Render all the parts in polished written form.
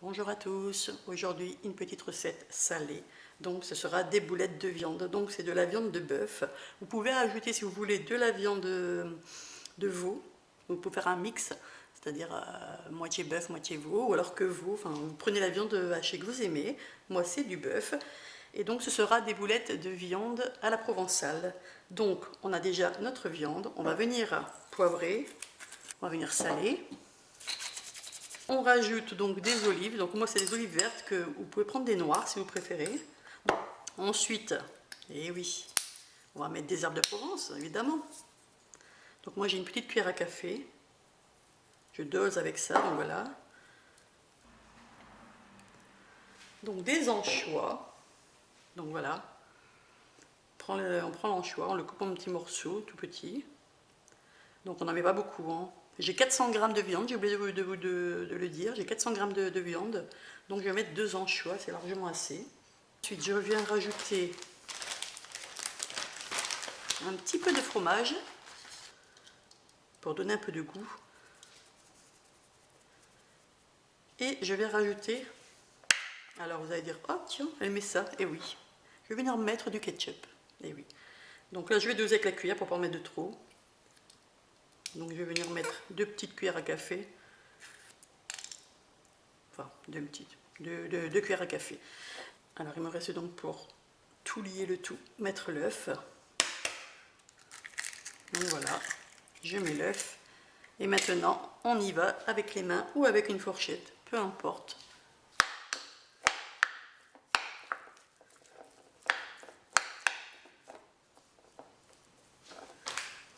Bonjour à tous, aujourd'hui une petite recette salée, donc ce sera des boulettes de viande, donc c'est de la viande de bœuf. Vous pouvez ajouter si vous voulez de la viande de veau, vous pouvez faire un mix, c'est-à-dire moitié bœuf, moitié veau, ou alors que veau, enfin vous prenez la viande hachée que vous aimez, moi c'est du bœuf, et donc ce sera des boulettes de viande à la provençale. Donc on a déjà notre viande, on va venir poivrer, on va venir saler. On rajoute donc des olives, donc moi c'est des olives vertes, que vous pouvez prendre des noires si vous préférez. Ensuite, et oui, on va mettre des herbes de Provence évidemment. Donc moi j'ai une petite cuillère à café, je dose avec ça, donc voilà. Donc des anchois, donc voilà. On prend l'anchois, on le coupe en petits morceaux, tout petits. Donc on n'en met pas beaucoup, hein. J'ai 400 g de viande, j'ai oublié de le dire, j'ai 400 g de viande, donc je vais mettre 2 anchois, c'est largement assez. Ensuite je viens rajouter un petit peu de fromage pour donner un peu de goût. Et je vais rajouter, alors vous allez dire, oh tiens, elle met ça, et oui, je vais venir mettre du ketchup, et oui. Donc là je vais doser avec la cuillère pour ne pas en mettre de trop. Donc je vais venir mettre 2 petites cuillères à café, enfin 2 cuillères à café. Alors il me reste donc pour tout lier le tout, mettre l'œuf. Donc voilà, je mets l'œuf. Et maintenant, on y va avec les mains ou avec une fourchette, peu importe.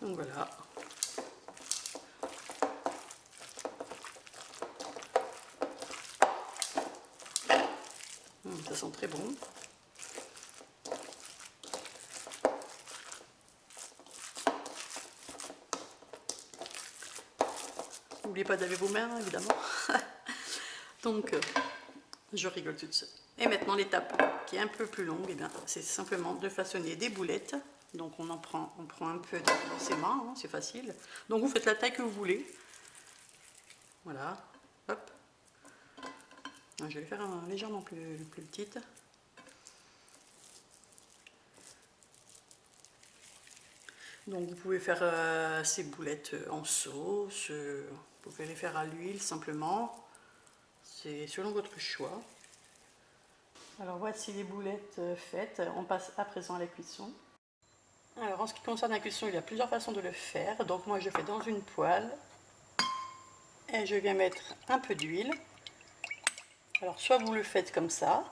Donc voilà. Ça sent très bon. N'oubliez pas de laver vos mains, évidemment. Donc, je rigole toute seule. Et maintenant, l'étape qui est un peu plus longue, eh c'est simplement de façonner des boulettes. Donc, on prend un peu dans ses mains, hein, c'est facile. Donc, vous faites la taille que vous voulez. Voilà, hop. Je vais les faire légèrement plus petite. Donc vous pouvez faire ces boulettes en sauce, vous pouvez les faire à l'huile simplement, c'est selon votre choix. Alors voici les boulettes faites, on passe à présent à la cuisson. Alors en ce qui concerne la cuisson, il y a plusieurs façons de le faire, donc moi je fais dans une poêle et je viens mettre un peu d'huile. Alors soit vous le faites comme ça,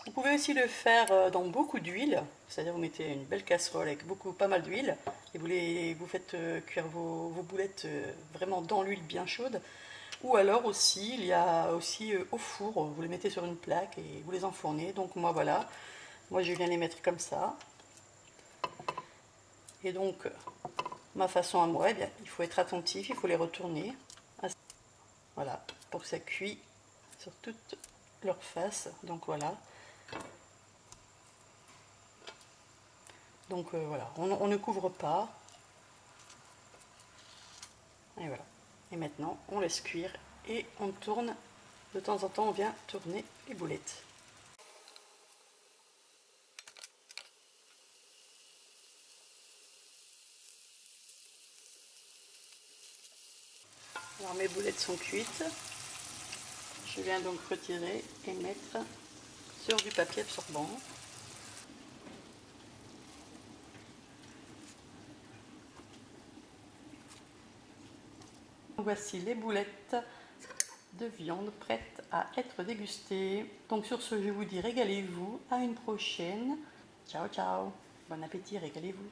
vous pouvez aussi le faire dans beaucoup d'huile, c'est-à-dire vous mettez une belle casserole avec pas mal d'huile et vous faites cuire vos boulettes vraiment dans l'huile bien chaude. Ou alors aussi, il y a aussi au four, vous les mettez sur une plaque et vous les enfournez. Donc moi voilà, moi je viens les mettre comme ça. Et donc ma façon à moi, eh bien, il faut être attentif, il faut les retourner. Voilà, pour que ça cuit sur toute leur face. Donc voilà. Donc voilà, on ne couvre pas. Et voilà. Et maintenant, on laisse cuire et on tourne. De temps en temps, on vient tourner les boulettes. Alors mes boulettes sont cuites. Je viens donc retirer et mettre sur du papier absorbant. Voici les boulettes de viande prêtes à être dégustées. Donc sur ce, je vous dis régalez-vous, à une prochaine. Ciao ciao, bon appétit, régalez-vous.